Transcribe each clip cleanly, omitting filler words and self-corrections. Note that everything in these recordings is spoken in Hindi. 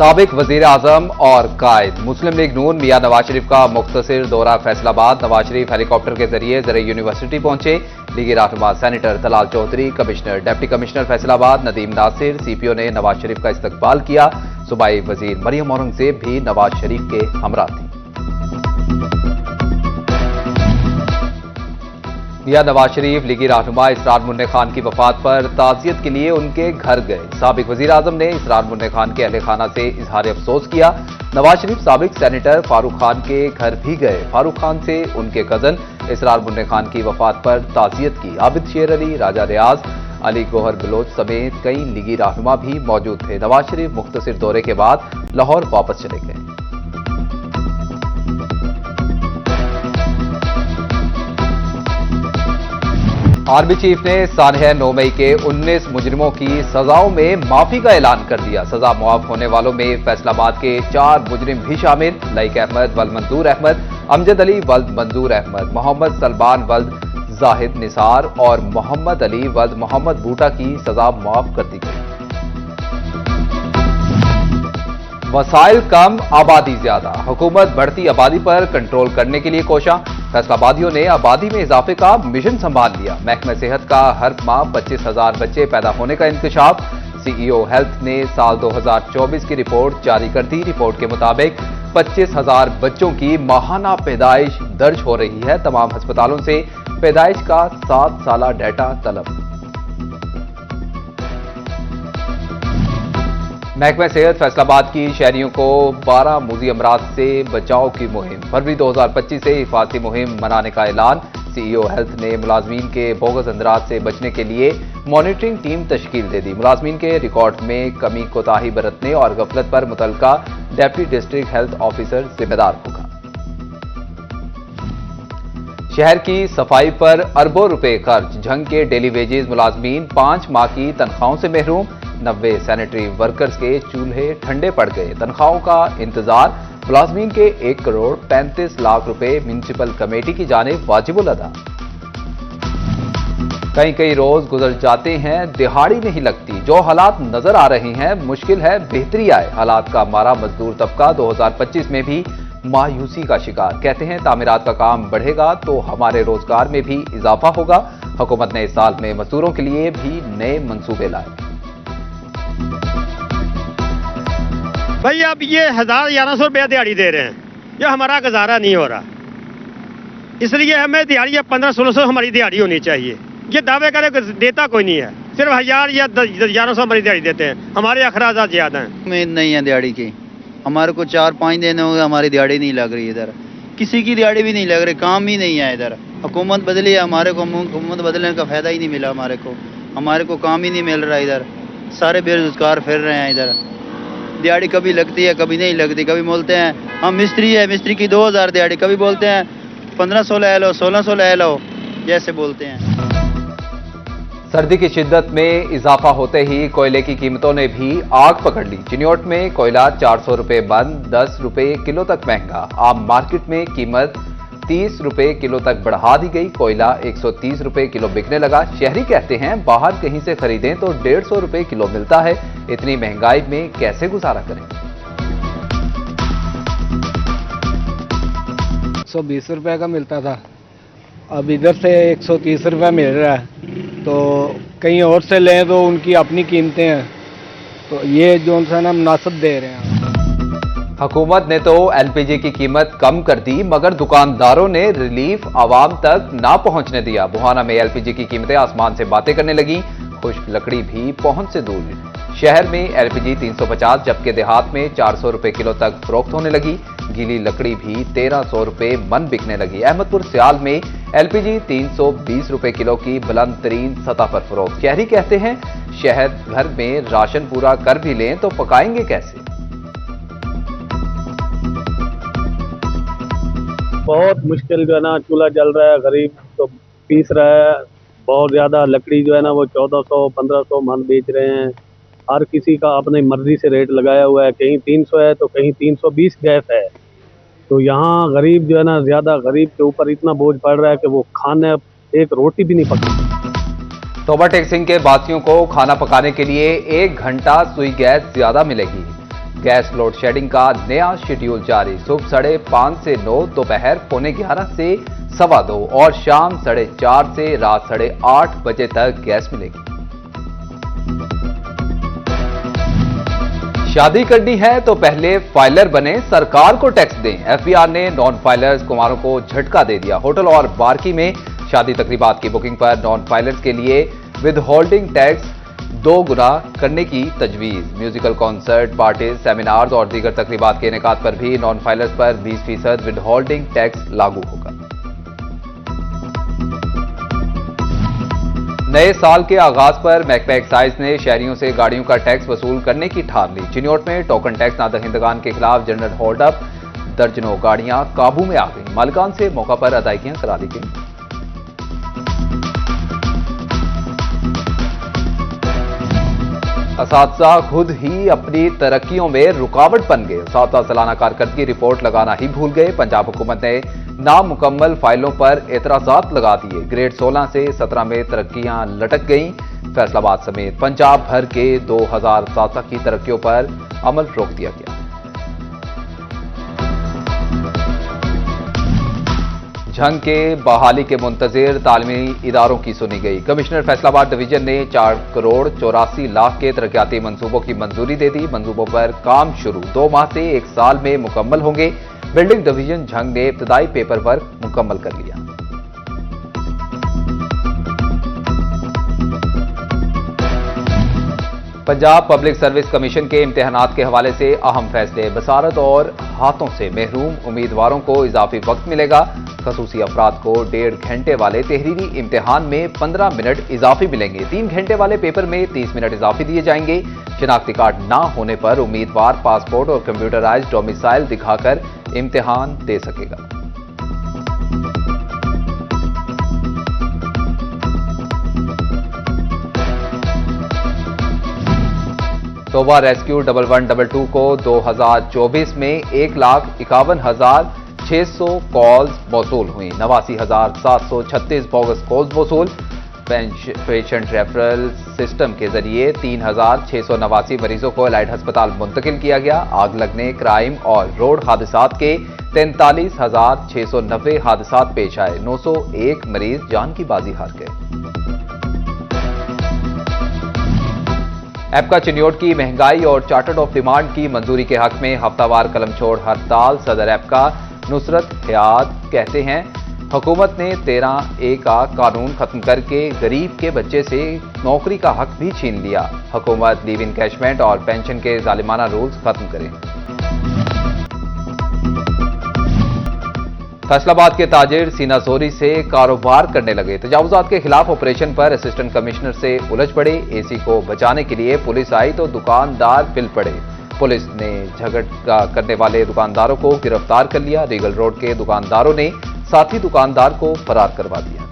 साबिक वजीर आजम और कायद मुस्लिम लीग नून मियां नवाज शरीफ का मुख्तसर दौरा फैसलाबाद। नवाज शरीफ हेलीकॉप्टर के जरिए ज़र यूनिवर्सिटी पहुंचे। लीगी रहनुमा senator Dalal Chaudhry, commissioner deputy commissioner Faisalabad Nadeem Nasir, CPO ने नवाज शरीफ का इस्तकबाल किया। सूबाई वजीर मरियम औरंगजेब भी नवाज शरीफ के हमरा थी। मियां नवाज शरीफ लीगी रहनुमा इसरार मुन्ने खान की वफात पर ताज़ियत के लिए उनके घर गए। साबिक वजीर आजम ने इसरार मुन्ने खान के अहले खाना से इजहार अफसोस किया। नवाज शरीफ साबिक सेनेटर फारूक खान के घर भी गए। फारूक खान से उनके कजन इसरार मुन्ने खान की वफात पर ताज़ियत की। आबिद शेर अली, राजा रियाज, अली गोहर बलोच समेत कई लीगी रहनुमा भी मौजूद थे। नवाज शरीफ मुख्तसर दौरे के बाद लाहौर वापस चले गए। आर्मी चीफ ने सानह 9 मई के 19 मुजरिमों की सजाओं में माफी का ऐलान कर दिया। सजा मुआफ होने वालों में फैसलाबाद के 4 मुजरिम भी शामिल। लईक अहमद वल्द मंजूर अहमद, अमजद अली वल्द मंजूर अहमद, मोहम्मद सलमान वल्द जाहिद निसार और मोहम्मद अली वल्द मोहम्मद बूटा की सजा मुआफ कर दी गई। वसाइल कम, आबादी ज्यादा, हुकूमत बढ़ती आबादी पर कंट्रोल करने के लिए कोशा। फैसलाबादियों ने आबादी में इजाफे का मिशन संभाल लिया। महकमा सेहत का हर माह 25,000 बच्चे पैदा होने का इंकशाफ। सीईओ हेल्थ ने साल 2024 की रिपोर्ट जारी कर दी। रिपोर्ट के मुताबिक 25,000 बच्चों की माहाना पैदाइश दर्ज हो रही है। तमाम अस्पतालों से पैदाइश का 7 साला डेटा तलब। महकमा सेहत फैसलाबाद की शहरियों को 12 मूजी अमराज से बचाव की मुहिम। फरवरी 2025 से हिफाजती मुहिम मनाने का ऐलान। सीईओ हेल्थ ने मुलाजमीन के बोगस अंदराज से बचने के लिए मॉनिटरिंग टीम तश्कील दे दी। मुलाजमीन के रिकॉर्ड में कमी कोताही बरतने और गफलत पर मुतल्लिका डिप्टी डिस्ट्रिक्ट हेल्थ ऑफिसर जिम्मेदार होगा। शहर की सफाई पर अरबों रुपए खर्च। झंग के डेली वेजेस मुलाजमीन 5 माह की तनख्वाहों से महरूम। 90 सैनिटरी वर्कर्स के चूल्हे ठंडे पड़ गए। तनख्वाहों का इंतजार। मुलाजमीन के 1 करोड़ 35 लाख रुपए म्यूनिसिपल कमेटी की जानिब वाजिबुल अदा। कई रोज गुजर जाते हैं, दिहाड़ी नहीं लगती। जो हालात नजर आ रहे हैं, मुश्किल है बेहतरी आए। हालात का मारा मजदूर तबका 2025 में भी मायूसी का शिकार। कहते हैं तामीरात का काम बढ़ेगा तो हमारे रोजगार में भी इजाफा होगा। हुकूमत ने इस साल में मजदूरों के लिए भी नए मंसूबे लाए। भाई अब ये 1,000-1,100 रुपया दिहाड़ी दे रहे हैं, ये हमारा गुजारा नहीं हो रहा। इसलिए हमें दिहाड़ी 1500-1600 हमारी दिहाड़ी होनी चाहिए। ये दावे करे देता कोई नहीं है, सिर्फ 1000 या 1100 हमारी दिहाड़ी देते हैं। हमारे अखराजात ज्यादा हैं। उम्मीद नहीं है दिहाड़ी की। हमारे को 4-5 दिन हो गए, हमारी दिहाड़ी नहीं लग रही इधर। किसी की दिहाड़ी भी नहीं लग रही, काम ही नहीं है इधर। हुकूमत बदली है, हमारे को हुकूमत बदलने का फायदा ही नहीं मिला। हमारे को काम ही नहीं मिल रहा इधर। सारे बेरोजगार फिर रहे हैं इधर। दिहाड़ी कभी लगती है, कभी नहीं लगती। कभी बोलते हैं हम मिस्त्री है, मिस्त्री की 2000 दिहाड़ी। कभी बोलते हैं 1500 ले लो, 1600 ले लो, जैसे बोलते हैं। सर्दी की शिद्दत में इजाफा होते ही कोयले की कीमतों ने भी आग पकड़ ली। चिन्योट में कोयला 400 रुपए बंद, 10 रुपए किलो तक महंगा। आम मार्केट में कीमत 30 रुपए किलो तक बढ़ा दी गई। कोयला 130 रुपए किलो बिकने लगा। शहरी कहते हैं बाहर कहीं से खरीदें तो 150 रुपए किलो मिलता है। इतनी महंगाई में कैसे गुजारा करें। 120 रुपए का मिलता था, अब इधर से 130 रुपए मिल रहा है। तो कहीं और से लें तो उनकी अपनी कीमतें हैं, तो ये जो ना मुनासिब दे रहे हैं। हुकूमत ने तो एलपीजी की कीमत कम कर दी, मगर दुकानदारों ने रिलीफ आवाम तक ना पहुंचने दिया। बुहाना में एलपीजी की कीमतें आसमान से बातें करने लगी। खुश्क लकड़ी भी पहुंच से दूर। शहर में एलपीजी 350 जबकि देहात में 400 रुपए किलो तक फरोख्त होने लगी। गीली लकड़ी भी 1300 रुपए मन बिकने लगी। अहमदपुर सियाल में एलपीजी 320 रुपए किलो की बुलंद तरीन सतह पर फरोख्त। शहरी कहते हैं शहर घर में राशन पूरा कर भी लें तो पकाएंगे कैसे। बहुत मुश्किल जो है ना, चूल्हा जल रहा है, गरीब तो पीस रहा है बहुत ज्यादा। लकड़ी जो है ना वो 1400-1500 मन बेच रहे हैं। हर किसी का अपनी मर्जी से रेट लगाया हुआ है। कहीं 300 है तो कहीं 320 गैस है। तो यहाँ गरीब जो है ना, ज्यादा गरीब के ऊपर इतना बोझ पड़ रहा है कि वो खाने एक रोटी भी नहीं पकती। तोबा टेक सिंह के बासियों को खाना पकाने के लिए 1 घंटा सुई गैस ज्यादा मिलेगी। गैस लोड शेडिंग का नया शेड्यूल जारी। सुबह 5:30 से 9, दोपहर 11:45 से 2:15 और शाम 4:30 से रात 8:30 बजे तक गैस मिलेगी। शादी करनी है तो पहले फाइलर बने, सरकार को टैक्स दें। एफबीआर ने नॉन फाइलर्स कुमारों को झटका दे दिया। होटल और बारकी में शादी तकरीबात की बुकिंग पर नॉन फाइलर्स के लिए विद होल्डिंग टैक्स 2 गुना करने की तजवीज। म्यूजिकल कॉन्सर्ट, पार्टीज, सेमिनार्स और दीगर तकरीबात के इनेकाद पर भी नॉन फाइलर्स पर 20% विद होल्डिंग टैक्स लागू होगा। नए साल के आगाज पर महकमा एक्साइज ने शहरियों से गाड़ियों का टैक्स वसूल करने की ठान ली। चिन्योट में टोकन टैक्स नादहिंदगान के खिलाफ जनरल होल्ड अप, दर्जनों गाड़ियां काबू में आ गई। मालिकान से मौका पर अदायगियां करा दी गई। असातिज़ा खुद ही अपनी तरक्कियों में रुकावट बन गए। असातिज़ा सालाना कारकर्दगी रिपोर्ट लगाना ही भूल गए। पंजाब हुकूमत ने नामुकम्मल फाइलों पर एतराजात लगा दिए। ग्रेड 16 से 17 में तरक्कियां लटक गईं। फैसलाबाद समेत पंजाब भर के 2000 असातिज़ा की तरक्कियों पर अमल रोक दिया गया। झंग के बहाली के मुंतजिर तालीमी इदारों की सुनी गई। कमिश्नर फैसलाबाद डिवीजन ने 4 करोड़ 84 लाख के तरक्याती मंसूबों की मंजूरी दे दी। मंसूबों पर काम शुरू 2 माह से 1 साल में मुकम्मल होंगे। बिल्डिंग डिवीजन झंग ने इब्तदाई पेपर वर्क मुकम्मल कर लिया। पंजाब पब्लिक सर्विस कमीशन के इम्तिहानात के हवाले से अहम फैसले। बसारत और हाथों से महरूम उम्मीदवारों को इजाफी वक्त मिलेगा। खसूसी अफराद को 1.5 घंटे वाले तहरीरी इम्तिहान में 15 मिनट इजाफी मिलेंगे। 3 घंटे वाले पेपर में 30 मिनट इजाफी दिए जाएंगे। शिनाख्ती कार्ड ना होने पर उम्मीदवार पासपोर्ट और कंप्यूटराइज्ड डोमिसाइल दिखाकर इम्तिहान दे सकेगा। तोबा रेस्क्यू 1112 को 2024 में 1,51,600 कॉल्स मौसूल हुई। 89,736 बोगस कॉल्स मौसूल। पेशेंट रेफरल सिस्टम के जरिए 3,689 मरीजों को एलाइड अस्पताल मुंतकिल किया गया। आग लगने, क्राइम और रोड हादसात के 43,690 हादसात पेश आए। 901 मरीज जान की बाजी हार गए। एपका चिन्योट की महंगाई और चार्टर्ड ऑफ डिमांड की मंजूरी के हक में हफ्तावार कलम छोड़ हड़ताल। सदर एपका नुसरत हयात कहते हैं, हुकूमत ने 13A का कानून खत्म करके गरीब के बच्चे से नौकरी का हक भी छीन लिया। हुकूमत लीव इनकैशमेंट और पेंशन के जालिमाना रूल्स खत्म करें। फैसलाबाद के ताजिर सीनाजोरी से कारोबार करने लगे। तजावुजात के खिलाफ ऑपरेशन पर असिस्टेंट कमिश्नर से उलझ पड़े। एसी को बचाने के लिए पुलिस आई तो दुकानदार पिल पड़े। पुलिस ने झगड़ा करने वाले दुकानदारों को गिरफ्तार कर लिया। रीगल रोड के दुकानदारों ने साथी दुकानदार को फरार करवा दिया।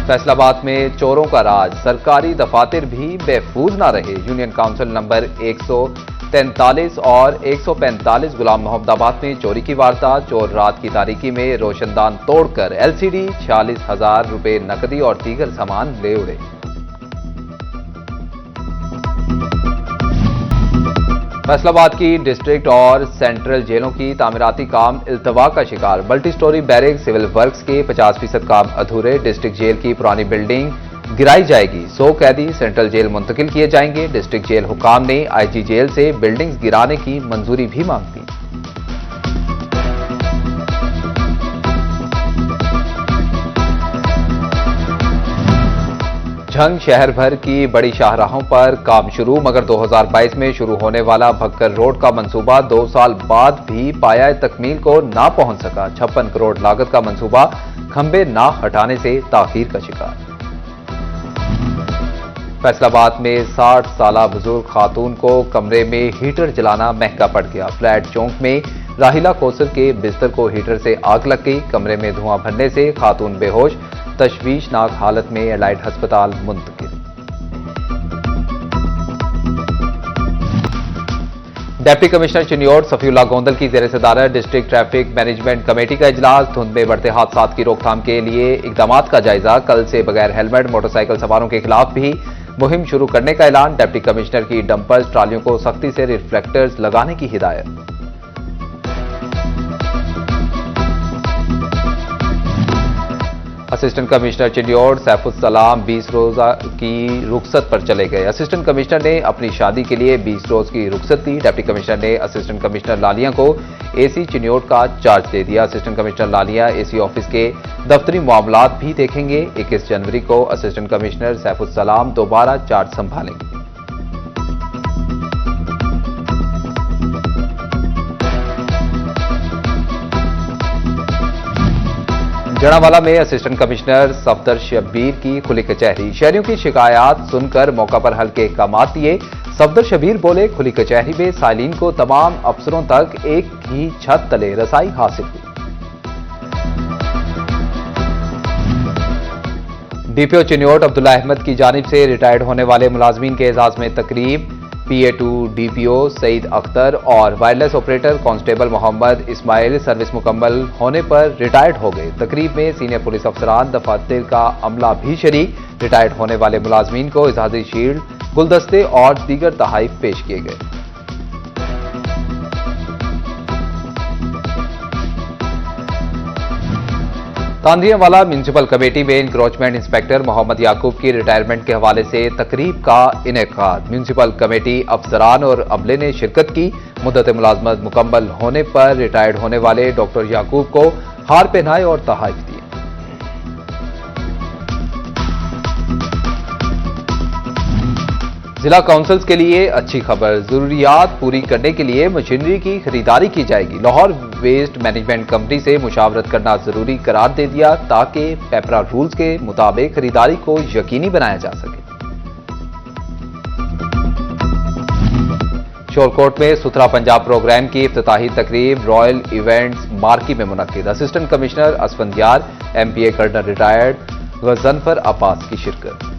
फैसलाबाद में चोरों का राज, सरकारी दफातर भी महफूज न रहे। यूनियन काउंसिल नंबर 143 और 145 गुलाम मोहम्मदाबाद में चोरी की वारदात। चोर रात की तारीकी में रोशनदान तोड़कर LCD 46,000 रुपए नकदी और दीगर सामान ले उड़े। फैसलाबाद की डिस्ट्रिक्ट और सेंट्रल जेलों की तामीराती काम इल्तवा का शिकार। Multi storey barrack civil works के 50% काम अधूरे। डिस्ट्रिक्ट जेल की पुरानी बिल्डिंग गिराई जाएगी। 100 कैदी सेंट्रल जेल मुंतकिल किए जाएंगे। डिस्ट्रिक्ट जेल हुकाम ने IG जेल से बिल्डिंग्स गिराने की मंजूरी भी मांग दी। झंग शहर भर की बड़ी शाहराहों पर काम शुरू, मगर 2022 में शुरू होने वाला भक्कर रोड का मंसूबा 2 साल बाद भी पाया तकमील को ना पहुंच सका। 56 करोड़ लागत का मंसूबा खंबे ना हटाने से ताखीर का शिकार। फैसलाबाद में 60 साला बुजुर्ग खातून को कमरे में हीटर जलाना महंगा पड़ गया। फ्लैट चौक में राहिला कौसर के बिस्तर को हीटर से आग लग गई। कमरे में धुआं भरने से खातून बेहोश, तशवीशनाक हालत में एलाइड अस्पताल मुंतकिल। डिप्टी कमिश्नर चिन्योट सफीउल्लाह गोंदल की ज़ेर सदारत डिस्ट्रिक्ट ट्रैफिक मैनेजमेंट कमेटी का इजलास। धुंध में बढ़ते हादसात की रोकथाम के लिए इकदामात का जायजा। कल से बगैर हेलमेट मोटरसाइकिल सवारों के खिलाफ भी मुहिम शुरू करने का ऐलान। डिप्टी कमिश्नर की डंपर्स ट्रालियों को सख्ती से रिफ्लेक्टर्स लगाने की हिदायत। असिस्टेंट कमिश्नर चिन्योड़ सैफुस्सलाम 20 रोजा की रुखसत पर चले गए। असिस्टेंट कमिश्नर ने अपनी शादी के लिए 20 रोज की रुखसत दी। डिप्टी कमिश्नर ने असिस्टेंट कमिश्नर लालिया को एसी चिन्योड़ का चार्ज दे दिया। असिस्टेंट कमिश्नर लालिया एसी ऑफिस के दफ्तरी मामलात भी देखेंगे। 21 जनवरी को असिस्टेंट कमिश्नर सैफुस्सलाम दोबारा चार्ज संभालेंगे। जड़ावाला में असिस्टेंट कमिश्नर सफदर शब्बीर की खुली कचहरी। शहरियों की शिकायत सुनकर मौका पर हल्के इक़दाम किए। सफदर शब्बीर बोले, खुली कचहरी में साइलिन को तमाम अफसरों तक एक ही छत तले रसाई हासिल हुई। डीपीओ चिन्योड़ अब्दुल्ला अहमद की जानिब से रिटायर्ड होने वाले मुलाजमीन के एजाज में तकरीब। PA2 डीपीओ सईद अख्तर और wireless operator constable Mohammad Ismail service मुकम्मल होने पर रिटायर्ड हो गए। तकरीब में सीनियर पुलिस अफसरान, दफातर का अमला भी शरीक। रिटायर्ड होने वाले मुलाजमीन को एजाजी शील्ड, गुलदस्ते और दीगर तोहफे पेश किए गए। तांदियावाला म्यूनिसिपल कमेटी में इंक्रोचमेंट इंस्पेक्टर मोहम्मद याकूब की रिटायरमेंट के हवाले से तकरीब का इनेकाद। म्यूनिसिपल कमेटी अफसरान और अमले ने शिरकत की। मुद्दत मुलाजमत मुकम्मल होने पर रिटायर्ड होने वाले डॉक्टर याकूब को हार पहनाए और तोहफे दिए। जिला काउंसिल्स के लिए अच्छी खबर। जरूरियात पूरी करने के लिए मशीनरी की खरीदारी की जाएगी। लाहौर वेस्ट मैनेजमेंट कंपनी से मुशावरत करना जरूरी करार दे दिया ताकि पेपरा रूल्स के मुताबिक खरीदारी को यकीनी बनाया जा सके। शोरकोट में सुथरा पंजाब प्रोग्राम की इफ्तिताही तकरीब रॉयल इवेंट्स मार्की में मुनक्किद। Assistant commissioner Asfandyar, MPA colonel retired Ghazanfar Abbas की शिरकत।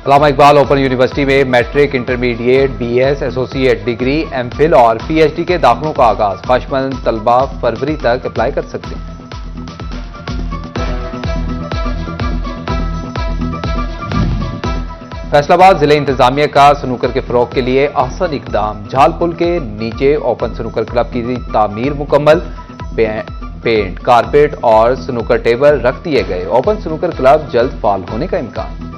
अल्लामा इकबाल ओपन यूनिवर्सिटी में matric, intermediate, BS, associate degree, MPhil और PhD के दाखिलों का आगाज। ख्वाहिशमंद तलबा फरवरी तक अप्लाई कर सकते हैं। फैसलाबाद जिले इंतजामिया का स्नूकर के फरोग के लिए अहसन इकदाम। झाल पुल के नीचे ओपन स्नूकर क्लब की तामीर मुकम्मल। पेंट, कारपेट और स्नूकर टेबल रख दिए गए। ओपन स्नूकर क्लब जल्द फाल होने का इम्कान।